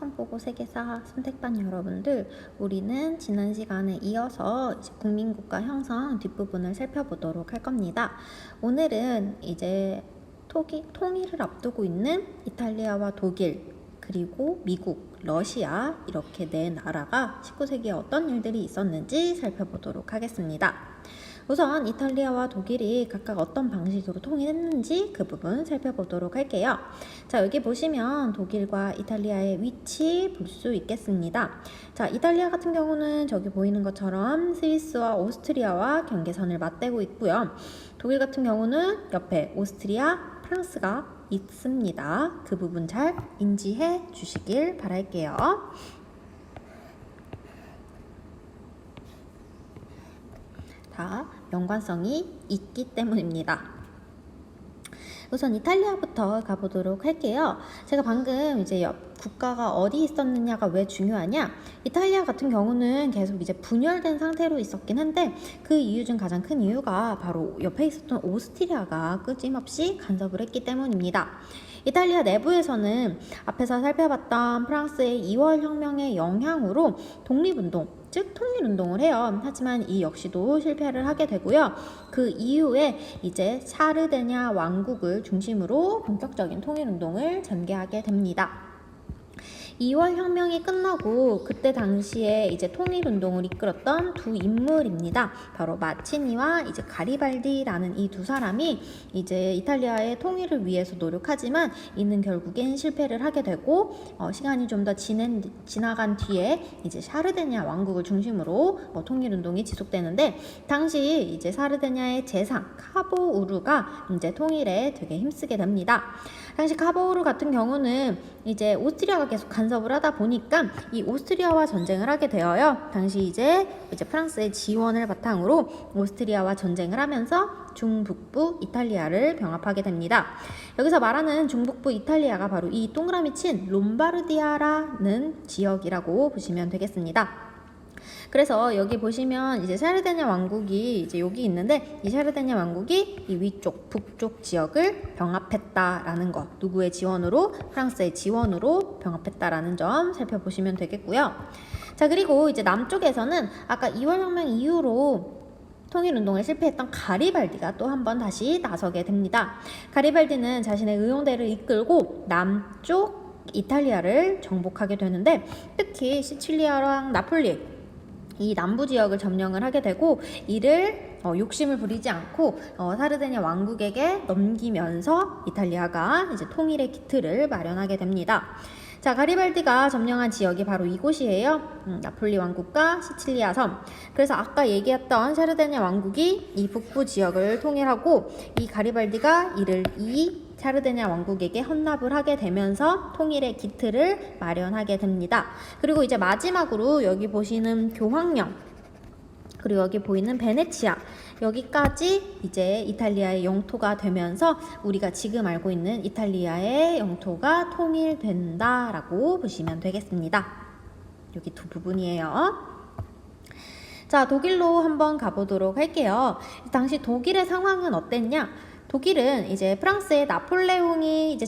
한국어 세계사 선택반 여러분들, 우리는 지난 시간에 이어서 이제 국민국가 형성 뒷부분을 살펴보도록 할 겁니다. 오늘은 이제 통일을 앞두고 있는 이탈리아와 독일, 그리고 미국, 러시아 이렇게 네 나라가 19세기에 어떤 일들이 있었는지 살펴보도록 하겠습니다. 우선 이탈리아와 독일이 각각 어떤 방식으로 통일했는지 그 부분 살펴보도록 할게요. 자, 여기 보시면 독일과 이탈리아의 위치 볼 수 있겠습니다. 자, 이탈리아 같은 경우는 저기 보이는 것처럼 스위스와 오스트리아와 경계선을 맞대고 있고요. 독일 같은 경우는 옆에 오스트리아, 프랑스가 있습니다. 그 부분 잘 인지해 주시길 바랄게요. 다 연관성이 있기 때문입니다. 우선 이탈리아부터 가보도록 할게요. 제가 방금 이제 국가가 어디 있었느냐가 왜 중요하냐? 이탈리아 같은 경우는 계속 이제 분열된 상태로 있었긴 한데 그 이유 중 가장 큰 이유가 바로 옆에 있었던 오스트리아가 끊임없이 간섭을 했기 때문입니다. 이탈리아 내부에서는 앞에서 살펴봤던 프랑스의 2월 혁명의 영향으로 독립운동, 즉 통일운동을 해요. 하지만 이 역시도 실패를 하게 되고요. 그 이후에 이제 샤르데냐 왕국을 중심으로 본격적인 통일운동을 전개하게 됩니다. 2월 혁명이 끝나고 그때 당시에 이제 통일운동을 이끌었던 두 인물입니다. 바로 마치니와 이제 가리발디라는 이 두 사람이 이제 이탈리아의 통일을 위해서 노력하지만 이는 결국엔 실패를 하게 되고 시간이 좀 더 지나간 뒤에 이제 샤르데냐 왕국을 중심으로 통일운동이 지속되는데 당시 이제 샤르데냐의 재상 카보우르가 이제 통일에 되게 힘쓰게 됩니다. 당시 카보우르 같은 경우는 이제 오스트리아가 계속 간섭을 하다 보니까 이 오스트리아와 전쟁을 하게 되어요. 당시 이제 프랑스의 지원을 바탕으로 오스트리아와 전쟁을 하면서 중북부 이탈리아를 병합하게 됩니다. 여기서 말하는 중북부 이탈리아가 바로 이 동그라미 친 롬바르디아라는 지역이라고 보시면 되겠습니다. 그래서 여기 보시면 이제 샤르데냐 왕국이 이제 여기 있는데 이 샤르데냐 왕국이 이 위쪽 북쪽 지역을 병합했다라는 것, 누구의 지원으로? 프랑스의 지원으로 병합했다라는 점 살펴보시면 되겠고요. 자, 그리고 이제 남쪽에서는 아까 2월 혁명 이후로 통일운동에 실패했던 가리발디가 또 한 번 다시 나서게 됩니다. 가리발디는 자신의 의용대를 이끌고 남쪽 이탈리아를 정복하게 되는데 특히 시칠리아랑 나폴리 이 남부 지역을 점령을 하게 되고 이를 욕심을 부리지 않고 사르데냐 왕국에게 넘기면서 이탈리아가 이제 통일의 기틀을 마련하게 됩니다. 자, 가리발디가 점령한 지역이 바로 이곳이에요. 나폴리 왕국과 시칠리아 섬. 그래서 아까 얘기했던 샤르데냐 왕국이 이 북부 지역을 통일하고 이 가리발디가 이를 이 샤르데냐 왕국에게 헌납을 하게 되면서 통일의 기틀을 마련하게 됩니다. 그리고 이제 마지막으로 여기 보시는 교황령, 그리고 여기 보이는 베네치아, 여기까지 이제 이탈리아의 영토가 되면서 우리가 지금 알고 있는 이탈리아의 영토가 통일된다라고 보시면 되겠습니다. 여기 두 부분이에요. 자, 독일로 한번 가보도록 할게요. 당시 독일의 상황은 어땠냐? 독일은 이제 프랑스의 나폴레옹이 이제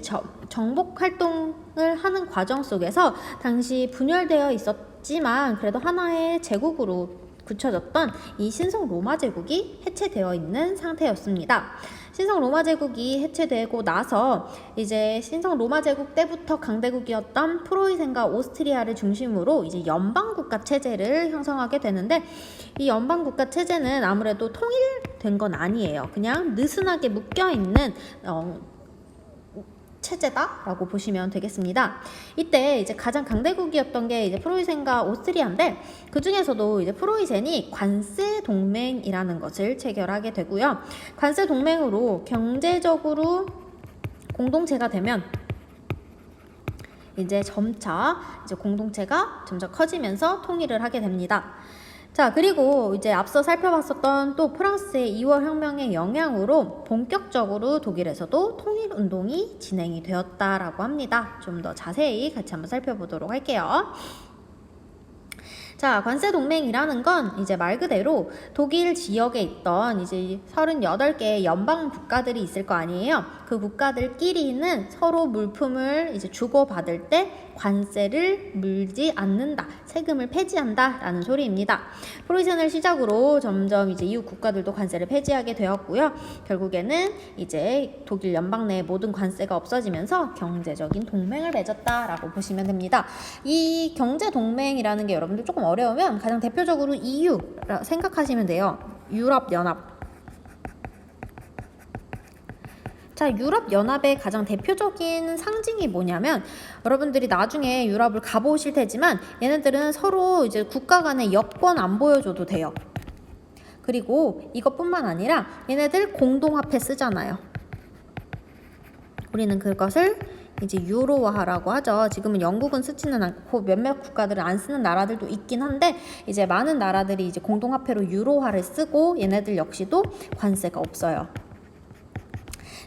정복 활동을 하는 과정 속에서 당시 분열되어 있었지만 그래도 하나의 제국으로 굳혀졌던 이 신성 로마 제국이 해체되어 있는 상태였습니다. 신성 로마 제국이 해체되고 나서 이제 신성 로마 제국 때부터 강대국이었던 프로이센과 오스트리아를 중심으로 이제 연방국가 체제를 형성하게 되는데 이 연방국가 체제는 아무래도 통일된 건 아니에요. 그냥 느슨하게 묶여있는 체제다라고 보시면 되겠습니다. 이때 이제 가장 강대국이었던 게 이제 프로이센과 오스트리아인데 그 중에서도 이제 프로이센이 관세 동맹이라는 것을 체결하게 되고요. 관세 동맹으로 경제적으로 공동체가 되면 이제 점차 이제 공동체가 점차 커지면서 통일을 하게 됩니다. 자, 그리고 이제 앞서 살펴봤었던 또 프랑스의 2월 혁명의 영향으로 본격적으로 독일에서도 통일운동이 진행이 되었다라고 합니다. 좀 더 자세히 같이 한번 살펴보도록 할게요. 자, 관세 동맹이라는 건 이제 말 그대로 독일 지역에 있던 이제 38개의 연방 국가들이 있을 거 아니에요. 그 국가들끼리는 서로 물품을 이제 주고받을 때 관세를 물지 않는다, 세금을 폐지한다라는 소리입니다. 프로이센을 시작으로 점점 이제 이웃 국가들도 관세를 폐지하게 되었고요. 결국에는 이제 독일 연방 내 모든 관세가 없어지면서 경제적인 동맹을 맺었다라고 보시면 됩니다. 이 경제 동맹이라는 게 여러분들 조금 어려우면 가장 대표적으로 EU 생각하시면 돼요. 유럽연합. 자, 유럽연합의 가장 대표적인 상징이 뭐냐면, 여러분들이 나중에 유럽을 가보실 테지만 얘네들은 서로 이제 국가 간의 여권 안 보여줘도 돼요. 그리고 이것뿐만 아니라 얘네들 공동화폐 쓰잖아요. 우리는 그것을 이제 유로화라고 하죠. 지금은 영국은 쓰지는 않고 몇몇 국가들은 안 쓰는 나라들도 있긴 한데, 이제 많은 나라들이 이제 공동화폐로 유로화를 쓰고 얘네들 역시도 관세가 없어요.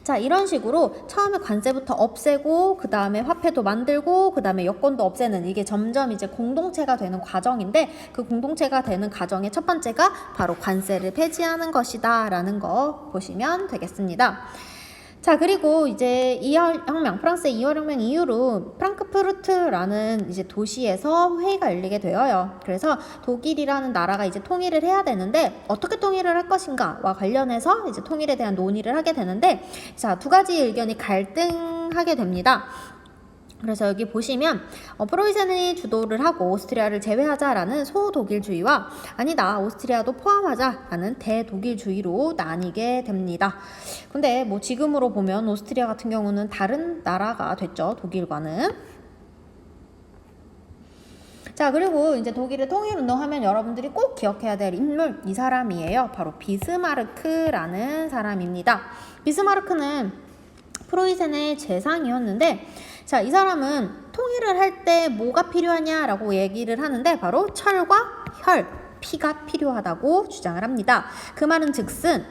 자, 이런 식으로 처음에 관세부터 없애고 그 다음에 화폐도 만들고 그 다음에 여권도 없애는, 이게 점점 이제 공동체가 되는 과정인데, 그 공동체가 되는 과정의 첫 번째가 바로 관세를 폐지하는 것이다 라는 거 보시면 되겠습니다. 자, 그리고 이제 이월혁명, 프랑스의 이월혁명 이후로 프랑크푸르트라는 이제 도시에서 회의가 열리게 되어요. 그래서 독일이라는 나라가 이제 통일을 해야 되는데 어떻게 통일을 할 것인가와 관련해서 이제 통일에 대한 논의를 하게 되는데, 자, 두 가지 의견이 갈등하게 됩니다. 그래서 여기 보시면 프로이센이 주도를 하고 오스트리아를 제외하자라는 소독일주의와 아니다, 오스트리아도 포함하자라는 대독일주의로 나뉘게 됩니다. 근데 뭐 지금으로 보면 오스트리아 같은 경우는 다른 나라가 됐죠, 독일과는. 자, 그리고 이제 독일의 통일운동하면 여러분들이 꼭 기억해야 될 인물, 이 사람이에요. 바로 비스마르크라는 사람입니다. 비스마르크는 프로이센의 재상이었는데, 자, 이 사람은 통일을 할 때 뭐가 필요하냐라고 얘기를 하는데 바로 철과 혈, 피가 필요하다고 주장을 합니다. 그 말은 즉슨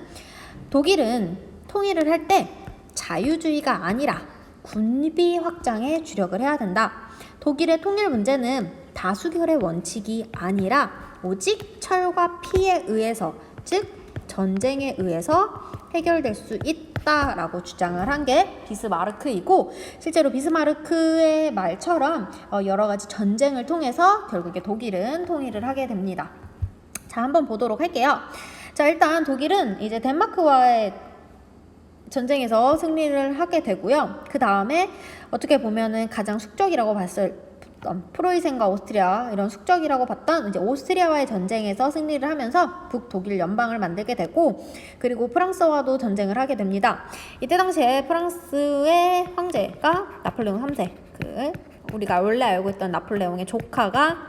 독일은 통일을 할 때 자유주의가 아니라 군비 확장에 주력을 해야 된다. 독일의 통일 문제는 다수결의 원칙이 아니라 오직 철과 피에 의해서, 즉 전쟁에 의해서 해결될 수 있다라고 주장을 한 게 비스마르크이고, 실제로 비스마르크의 말처럼 여러 가지 전쟁을 통해서 결국에 독일은 통일을 하게 됩니다. 자, 한번 보도록 할게요. 자, 일단 독일은 이제 덴마크와의 전쟁에서 승리를 하게 되고요. 그 다음에 어떻게 보면은 가장 숙적이라고 봤을 프로이센과 오스트리아, 이런 숙적이라고 봤던 이제 오스트리아와의 전쟁에서 승리를 하면서 북독일 연방을 만들게 되고, 그리고 프랑스와도 전쟁을 하게 됩니다. 이때 당시에 프랑스의 황제가 나폴레옹 3세, 우리가 원래 알고 있던 나폴레옹의 조카가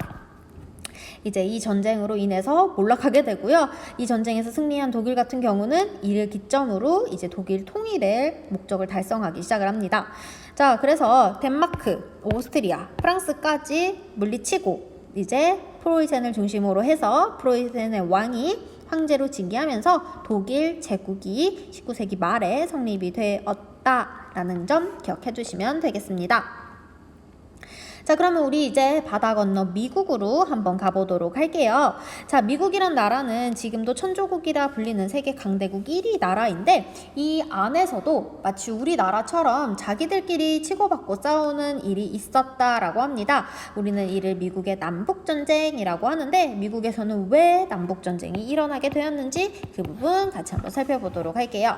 이제 이 전쟁으로 인해서 몰락하게 되고요. 이 전쟁에서 승리한 독일 같은 경우는 이를 기점으로 이제 독일 통일의 목적을 달성하기 시작을 합니다. 자, 그래서 덴마크, 오스트리아, 프랑스까지 물리치고 이제 프로이센을 중심으로 해서 프로이센의 왕이 황제로 즉위하면서 독일 제국이 19세기 말에 성립이 되었다라는 점 기억해 주시면 되겠습니다. 자, 그러면 우리 이제 바다 건너 미국으로 한번 가보도록 할게요. 자, 미국이란 나라는 지금도 천조국이라 불리는 세계 강대국 1위 나라인데, 이 안에서도 마치 우리나라처럼 자기들끼리 치고받고 싸우는 일이 있었다라고 합니다. 우리는 이를 미국의 남북전쟁이라고 하는데, 미국에서는 왜 남북전쟁이 일어나게 되었는지 그 부분 같이 한번 살펴보도록 할게요.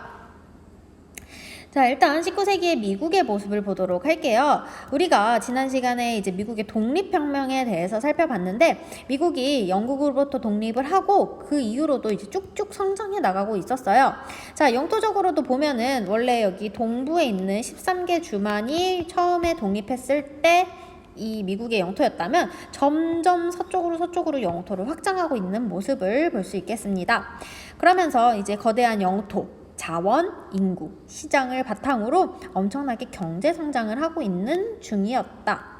자, 일단 19세기의 미국의 모습을 보도록 할게요. 우리가 지난 시간에 이제 미국의 독립혁명에 대해서 살펴봤는데, 미국이 영국으로부터 독립을 하고 그 이후로도 이제 쭉쭉 성장해 나가고 있었어요. 자, 영토적으로도 보면은 원래 여기 동부에 있는 13개 주만이 처음에 독립했을 때 이 미국의 영토였다면 점점 서쪽으로 영토를 확장하고 있는 모습을 볼 수 있겠습니다. 그러면서 이제 거대한 영토, 자원, 인구, 시장을 바탕으로 엄청나게 경제 성장을 하고 있는 중이었다.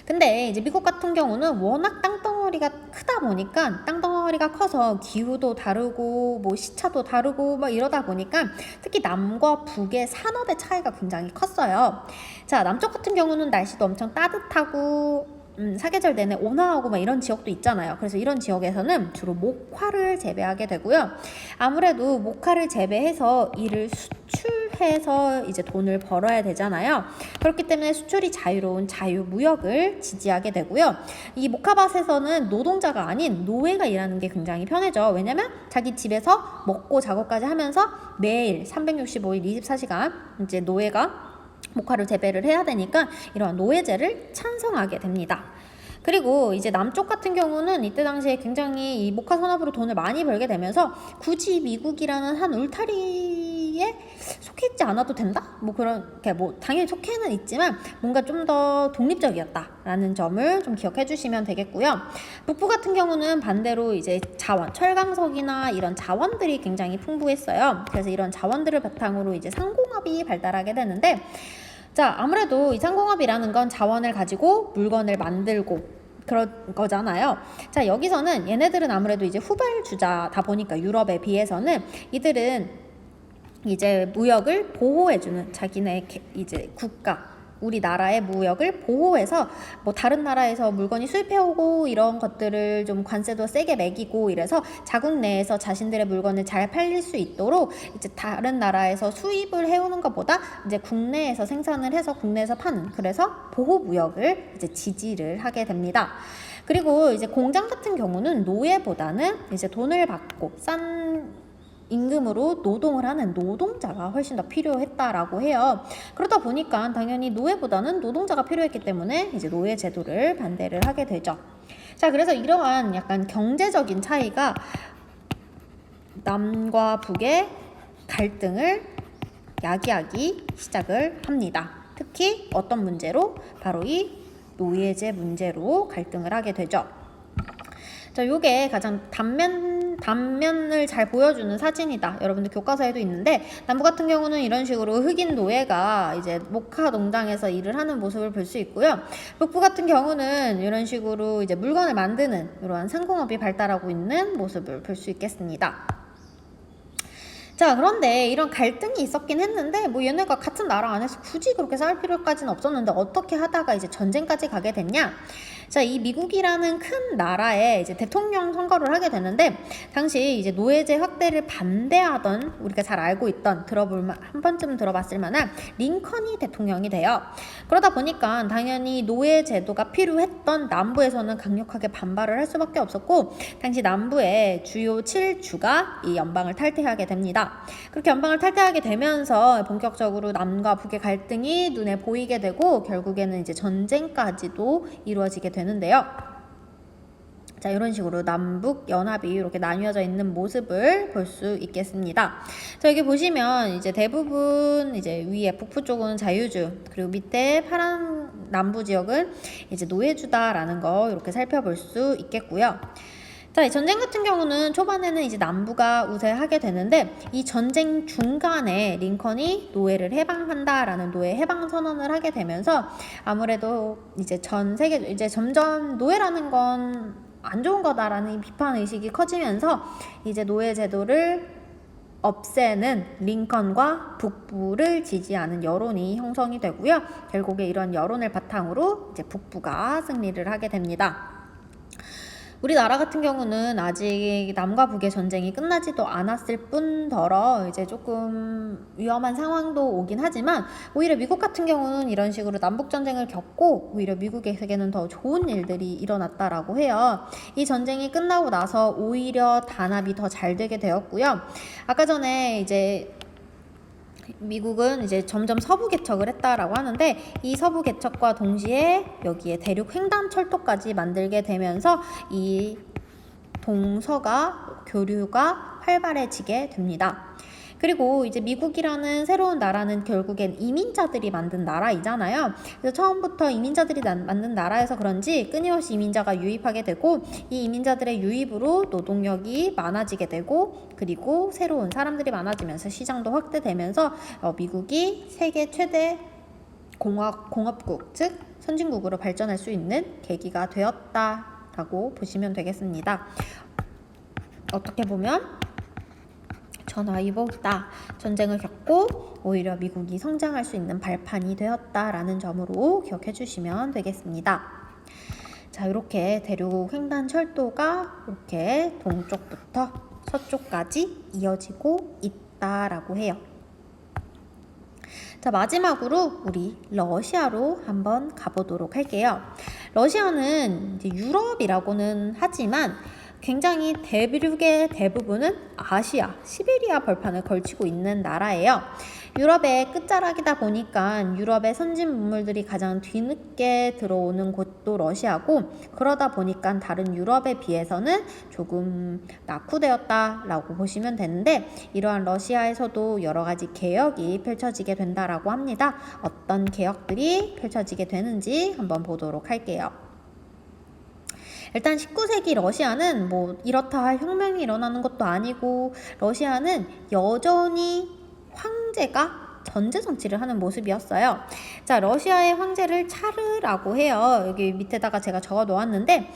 근데 이제 미국 같은 경우는 워낙 땅덩어리가 크다 보니까, 땅덩어리가 커서 기후도 다르고 뭐 시차도 다르고 막 이러다 보니까 특히 남과 북의 산업의 차이가 굉장히 컸어요. 자, 남쪽 같은 경우는 날씨도 엄청 따뜻하고 사계절 내내 온화하고 막 이런 지역도 있잖아요. 그래서 이런 지역에서는 주로 목화를 재배하게 되고요. 아무래도 목화를 재배해서 이를 수출해서 이제 돈을 벌어야 되잖아요. 그렇기 때문에 수출이 자유로운 자유무역을 지지하게 되고요. 이 목화밭에서는 노동자가 아닌 노예가 일하는 게 굉장히 편해져. 왜냐면 자기 집에서 먹고 자고까지 하면서 매일 365일 24시간 이제 노예가 목화를 재배를 해야 되니까 이러한 노예제를 찬성하게 됩니다. 그리고 이제 남쪽 같은 경우는 이때 당시에 굉장히 이 목화 산업으로 돈을 많이 벌게 되면서 굳이 미국이라는 한 울타리에 속해 있지 않아도 된다? 뭐 그렇게 뭐 당연히 속해는 있지만 뭔가 좀 더 독립적이었다라는 점을 좀 기억해 주시면 되겠고요. 북부 같은 경우는 반대로 이제 자원, 철강석이나 이런 자원들이 굉장히 풍부했어요. 그래서 이런 자원들을 바탕으로 이제 상공업이 발달하게 되는데, 자, 아무래도 이 상공업이라는 건 자원을 가지고 물건을 만들고 그런 거잖아요. 자, 여기서는 얘네들은 아무래도 이제 후발주자다 보니까 유럽에 비해서는 이들은 이제 무역을 보호해주는 자기네 이제 국가, 우리나라의 무역을 보호해서 뭐 다른 나라에서 물건이 수입해오고 이런 것들을 좀 관세도 세게 매기고 이래서 자국 내에서 자신들의 물건을 잘 팔릴 수 있도록 이제 다른 나라에서 수입을 해오는 것보다 이제 국내에서 생산을 해서 국내에서 파는, 그래서 보호 무역을 이제 지지를 하게 됩니다. 그리고 이제 공장 같은 경우는 노예보다는 이제 돈을 받고 싼 임금으로 노동을 하는 노동자가 훨씬 더 필요했다라고 해요. 그러다 보니까 당연히 노예보다는 노동자가 필요했기 때문에 이제 노예 제도를 반대를 하게 되죠. 자, 그래서 이러한 약간 경제적인 차이가 남과 북의 갈등을 야기하기 시작을 합니다. 특히 어떤 문제로? 바로 이 노예제 문제로 갈등을 하게 되죠. 자, 요게 가장 단면을 잘 보여주는 사진이다. 여러분들 교과서에도 있는데, 남부 같은 경우는 이런 식으로 흑인 노예가 이제 목화 농장에서 일을 하는 모습을 볼 수 있고요. 북부 같은 경우는 이런 식으로 이제 물건을 만드는 이러한 상공업이 발달하고 있는 모습을 볼 수 있겠습니다. 자, 그런데 이런 갈등이 있었긴 했는데 뭐 얘네가 같은 나라 안에서 굳이 그렇게 싸울 필요까지는 없었는데 어떻게 하다가 이제 전쟁까지 가게 됐냐? 자, 이 미국이라는 큰 나라에 이제 대통령 선거를 하게 되는데, 당시 이제 노예제 확대를 반대하던, 우리가 잘 알고 있던, 한 번쯤 들어봤을 만한 링컨이 대통령이 돼요. 그러다 보니까 당연히 노예 제도가 필요했던 남부에서는 강력하게 반발을 할 수밖에 없었고, 당시 남부의 주요 7주가 이 연방을 탈퇴하게 됩니다. 그렇게 연방을 탈퇴하게 되면서 본격적으로 남과 북의 갈등이 눈에 보이게 되고 결국에는 이제 전쟁까지도 이루어지게 되는데요. 자, 이런 식으로 남북 연합이 이렇게 나뉘어져 있는 모습을 볼 수 있겠습니다. 자, 여기 보시면 이제 대부분 이제 위에 북부 쪽은 자유주, 그리고 밑에 파란 남부 지역은 이제 노예주다라는 거 이렇게 살펴볼 수 있겠고요. 자, 이 전쟁 같은 경우는 초반에는 이제 남부가 우세하게 되는데, 이 전쟁 중간에 링컨이 노예를 해방한다라는 노예 해방 선언을 하게 되면서 아무래도 이제 전 세계 이제 점점 노예라는 건 안 좋은 거다라는 비판 의식이 커지면서 이제 노예 제도를 없애는 링컨과 북부를 지지하는 여론이 형성이 되고요. 결국에 이런 여론을 바탕으로 이제 북부가 승리를 하게 됩니다. 우리나라 같은 경우는 아직 남과 북의 전쟁이 끝나지도 않았을 뿐더러 이제 조금 위험한 상황도 오긴 하지만, 오히려 미국 같은 경우는 이런 식으로 남북 전쟁을 겪고 오히려 미국에게는 더 좋은 일들이 일어났다라고 해요. 이 전쟁이 끝나고 나서 오히려 단합이 더 잘 되게 되었고요. 아까 전에 이제 미국은 이제 점점 서부 개척을 했다라고 하는데, 이 서부 개척과 동시에 여기에 대륙 횡단철도까지 만들게 되면서 이 동서가 교류가 활발해지게 됩니다. 그리고 이제 미국이라는 새로운 나라는 결국엔 이민자들이 만든 나라이잖아요. 그래서 처음부터 이민자들이 만든 나라여서 그런지 끊임없이 이민자가 유입하게 되고, 이 이민자들의 유입으로 노동력이 많아지게 되고, 그리고 새로운 사람들이 많아지면서 시장도 확대되면서 미국이 세계 최대 공업국, 즉 선진국으로 발전할 수 있는 계기가 되었다라고 보시면 되겠습니다. 어떻게 보면 전화위복이다. 전쟁을 겪고 오히려 미국이 성장할 수 있는 발판이 되었다라는 점으로 기억해 주시면 되겠습니다. 자, 이렇게 대륙 횡단 철도가 이렇게 동쪽부터 서쪽까지 이어지고 있다라고 해요. 자, 마지막으로 우리 러시아로 한번 가보도록 할게요. 러시아는 이제 유럽이라고는 하지만 굉장히 대륙의 대부분은 아시아, 시베리아 벌판을 걸치고 있는 나라예요. 유럽의 끝자락이다 보니까 유럽의 선진 문물들이 가장 뒤늦게 들어오는 곳도 러시아고, 그러다 보니까 다른 유럽에 비해서는 조금 낙후되었다라고 보시면 되는데, 이러한 러시아에서도 여러 가지 개혁이 펼쳐지게 된다라고 합니다. 어떤 개혁들이 펼쳐지게 되는지 한번 보도록 할게요. 일단 19세기 러시아는 뭐 이렇다 할 혁명이 일어나는 것도 아니고, 러시아는 여전히 황제가 전제 정치를 하는 모습이었어요. 자, 러시아의 황제를 차르라고 해요. 여기 밑에다가 제가 적어 놓았는데,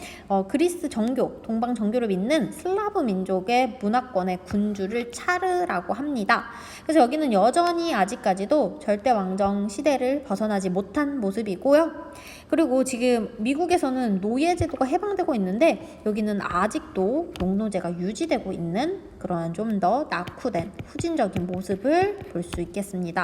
그리스 정교, 동방 정교를 믿는 슬라브 민족의 문화권의 군주를 차르라고 합니다. 그래서 여기는 여전히 아직까지도 절대 왕정 시대를 벗어나지 못한 모습이고요. 그리고 지금 미국에서는 노예 제도가 해방되고 있는데, 여기는 아직도 농노제가 유지되고 있는 그러한 좀 더 낙후된 후진적인 모습을 볼 수 있겠습니다.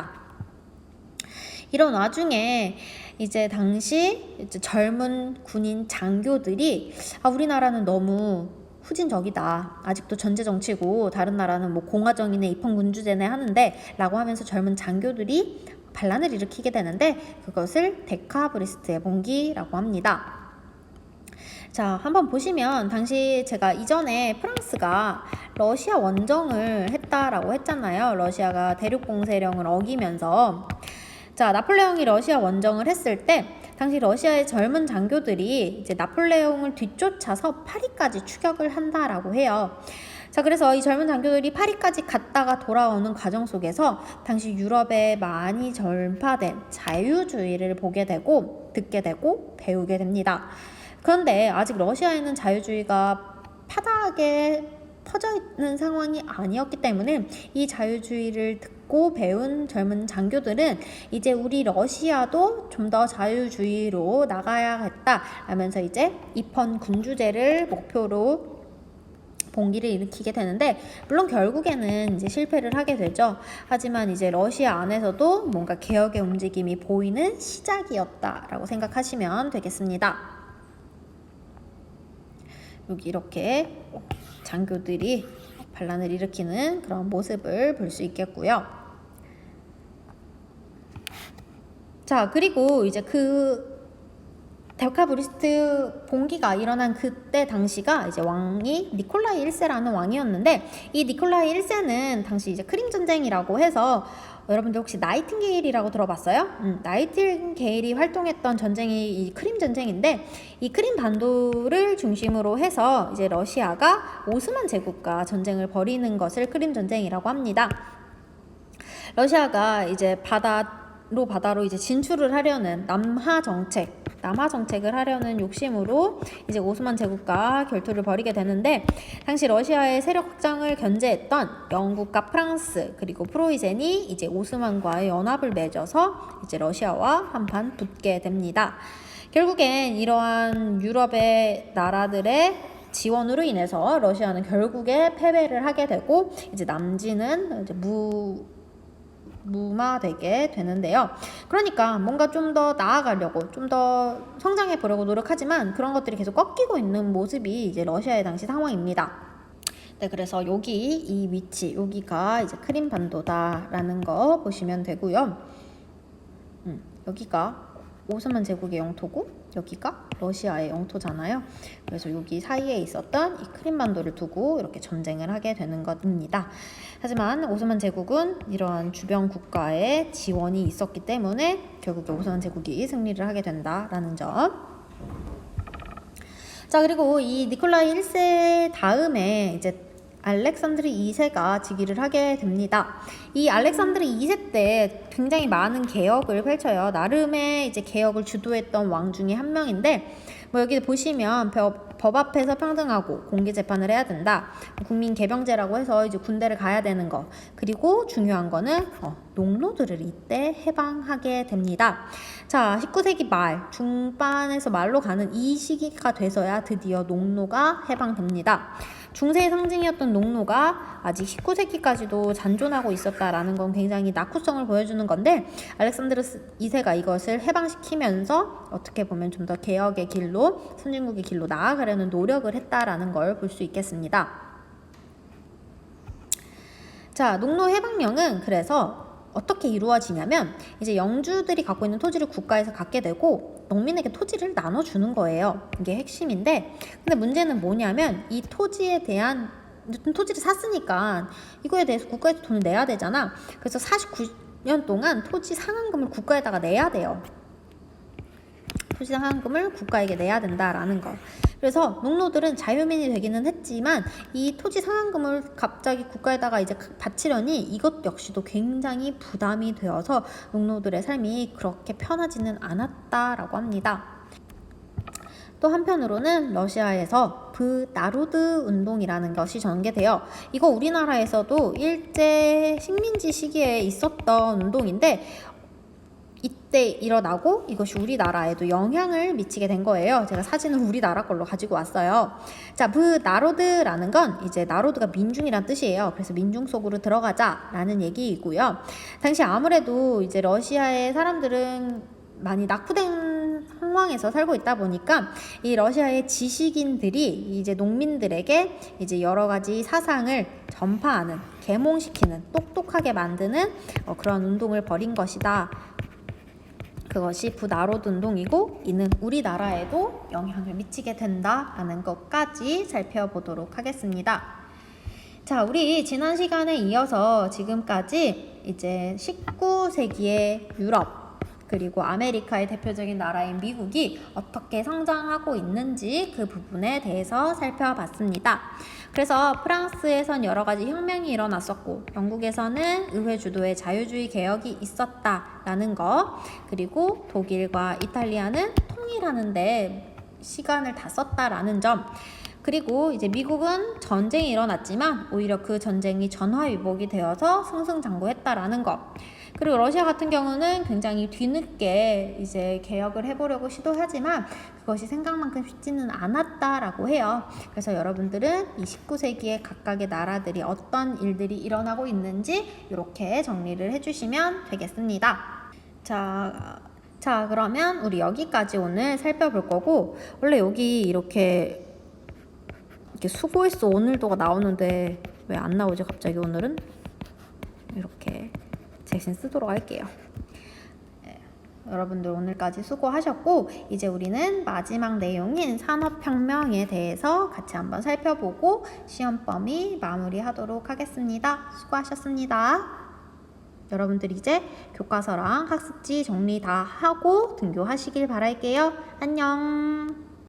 이런 와중에 이제 당시 이제 젊은 군인 장교들이 우리나라는 너무 후진적이다, 아직도 전제 정치고 다른 나라는 뭐 공화정이네, 입헌군주제네 하는데 라고 하면서 젊은 장교들이 반란을 일으키게 되는데, 그것을 데카브리스트의 봉기라고 합니다. 자, 한번 보시면 당시 제가 이전에 프랑스가 러시아 원정을 했다라고 했잖아요. 러시아가 대륙 봉쇄령을 어기면서. 자, 나폴레옹이 러시아 원정을 했을 때 당시 러시아의 젊은 장교들이 이제 나폴레옹을 뒤쫓아서 파리까지 추격을 한다라고 해요. 자, 그래서 이 젊은 장교들이 파리까지 갔다가 돌아오는 과정 속에서 당시 유럽에 많이 전파된 자유주의를 보게 되고 듣게 되고 배우게 됩니다. 그런데 아직 러시아에는 자유주의가 파다하게 퍼져 있는 상황이 아니었기 때문에 이 자유주의를 듣고 배운 젊은 장교들은 이제 우리 러시아도 좀 더 자유주의로 나가야겠다 하면서 이제 입헌 군주제를 목표로 봉기를 일으키게 되는데, 물론 결국에는 이제 실패를 하게 되죠. 하지만 이제 러시아 안에서도 뭔가 개혁의 움직임이 보이는 시작이었다라고 생각하시면 되겠습니다. 여기 이렇게 장교들이 반란을 일으키는 그런 모습을 볼 수 있겠고요. 자, 그리고 이제 그 데카브리스트 봉기가 일어난 그때 당시가 이제 왕이 니콜라이 1세라는 왕이었는데, 이 니콜라이 1세는 당시 이제 크림 전쟁이라고 해서, 여러분들 혹시 나이팅게일이라고 들어봤어요? 나이팅게일이 활동했던 전쟁이 이 크림 전쟁인데, 이 크림 반도를 중심으로 해서 이제 러시아가 오스만 제국과 전쟁을 벌이는 것을 크림 전쟁이라고 합니다. 러시아가 이제 바다로 이제 진출을 하려는 남하 정책을 하려는 욕심으로 이제 오스만 제국과 결투를 벌이게 되는데, 당시 러시아의 세력 확장을 견제했던 영국과 프랑스 그리고 프로이센이 이제 오스만과의 연합을 맺어서 이제 러시아와 한판 붙게 됩니다. 결국엔 이러한 유럽의 나라들의 지원으로 인해서 러시아는 결국에 패배를 하게 되고, 이제 남진은 이제 무마되게 되는데요. 그러니까 뭔가 좀 더 나아가려고, 좀 더 성장해 보려고 노력하지만 그런 것들이 계속 꺾이고 있는 모습이 이제 러시아의 당시 상황입니다. 네, 그래서 여기 이 위치, 여기가 이제 크림 반도다라는 거 보시면 되고요. 여기가 오스만 제국의 영토고 여기가 러시아의 영토잖아요. 그래서 여기 사이에 있었던 이 크림 반도를 두고 이렇게 전쟁을 하게 되는 것입니다. 하지만 오스만 제국은 이러한 주변 국가의 지원이 있었기 때문에 결국 오스만 제국이 승리를 하게 된다라는 점. 자, 그리고 이 니콜라이 1세 다음에 이제 알렉산드르 2세가 즉위를 하게 됩니다. 이 알렉산드르 2세 때 굉장히 많은 개혁을 펼쳐요. 나름의 이제 개혁을 주도했던 왕 중에 한 명인데, 뭐 여기 보시면 법 앞에서 평등하고 공개 재판을 해야 된다. 국민 개병제라고 해서 이제 군대를 가야 되는 거. 그리고 중요한 거는 농노들을 이때 해방하게 됩니다. 자, 19세기 말 중반에서 말로 가는 이 시기가 돼서야 드디어 농노가 해방됩니다. 중세의 상징이었던 농노가 아직 19세기까지도 잔존하고 있었다라는 건 굉장히 낙후성을 보여주는 건데, 알렉산드로스 2세가 이것을 해방시키면서 어떻게 보면 좀 더 개혁의 길로, 선진국의 길로 나아가려는 노력을 했다라는 걸 볼 수 있겠습니다. 자, 농노 해방령은 그래서 어떻게 이루어지냐면 이제 영주들이 갖고 있는 토지를 국가에서 갖게 되고 농민에게 토지를 나눠주는 거예요. 이게 핵심인데, 근데 문제는 뭐냐면 이 토지에 대한, 토지를 샀으니까 이거에 대해서 국가에서 돈을 내야 되잖아. 그래서 49년 동안 토지 상환금을 국가에다가 내야 돼요. 토지 상환금을 국가에게 내야 된다라는 거. 그래서 농노들은 자유민이 되기는 했지만 이 토지 상환금을 갑자기 국가에다가 이제 바치려니 이것 역시도 굉장히 부담이 되어서 농노들의 삶이 그렇게 편하지는 않았다라고 합니다. 또 한편으로는 러시아에서 브나루드 운동이라는 것이 전개돼요. 이거 우리나라에서도 일제 식민지 시기에 있었던 운동인데 이때 일어나고 이것이 우리나라에도 영향을 미치게 된 거예요. 제가 사진을 우리나라 걸로 가지고 왔어요. 자, 브나로드라는 건 이제 나로드가 민중이란 뜻이에요. 그래서 민중 속으로 들어가자라는 얘기이고요. 당시 아무래도 이제 러시아의 사람들은 많이 낙후된 상황에서 살고 있다 보니까 이 러시아의 지식인들이 이제 농민들에게 이제 여러 가지 사상을 전파하는, 계몽시키는, 똑똑하게 만드는 그런 운동을 벌인 것이다. 그것이 브나로드 운동이고 이는 우리나라에도 영향을 미치게 된다라는 것까지 살펴보도록 하겠습니다. 자, 우리 지난 시간에 이어서 지금까지 이제 19세기의 유럽 그리고 아메리카의 대표적인 나라인 미국이 어떻게 성장하고 있는지 그 부분에 대해서 살펴봤습니다. 그래서 프랑스에선 여러 가지 혁명이 일어났었고 영국에서는 의회 주도의 자유주의 개혁이 있었다라는 거, 그리고 독일과 이탈리아는 통일하는데 시간을 다 썼다라는 점, 그리고 이제 미국은 전쟁이 일어났지만 오히려 그 전쟁이 전화위복이 되어서 승승장구했다라는 거, 그리고 러시아 같은 경우는 굉장히 뒤늦게 이제 개혁을 해보려고 시도하지만 그것이 생각만큼 쉽지는 않았다라고 해요. 그래서 여러분들은 이 19세기의 각각의 나라들이 어떤 일들이 일어나고 있는지 이렇게 정리를 해주시면 되겠습니다. 자, 그러면 우리 여기까지 오늘 살펴볼 거고, 원래 여기 이렇게 수고했어 오늘도가 나오는데 왜 안 나오지 갑자기 오늘은? 이렇게 대신 쓰도록 할게요. 여러분들 오늘까지 수고하셨고 이제 우리는 마지막 내용인 산업혁명에 대해서 같이 한번 살펴보고 시험 범위 마무리하도록 하겠습니다. 수고하셨습니다. 여러분들 이제 교과서랑 학습지 정리 다 하고 등교하시길 바랄게요. 안녕.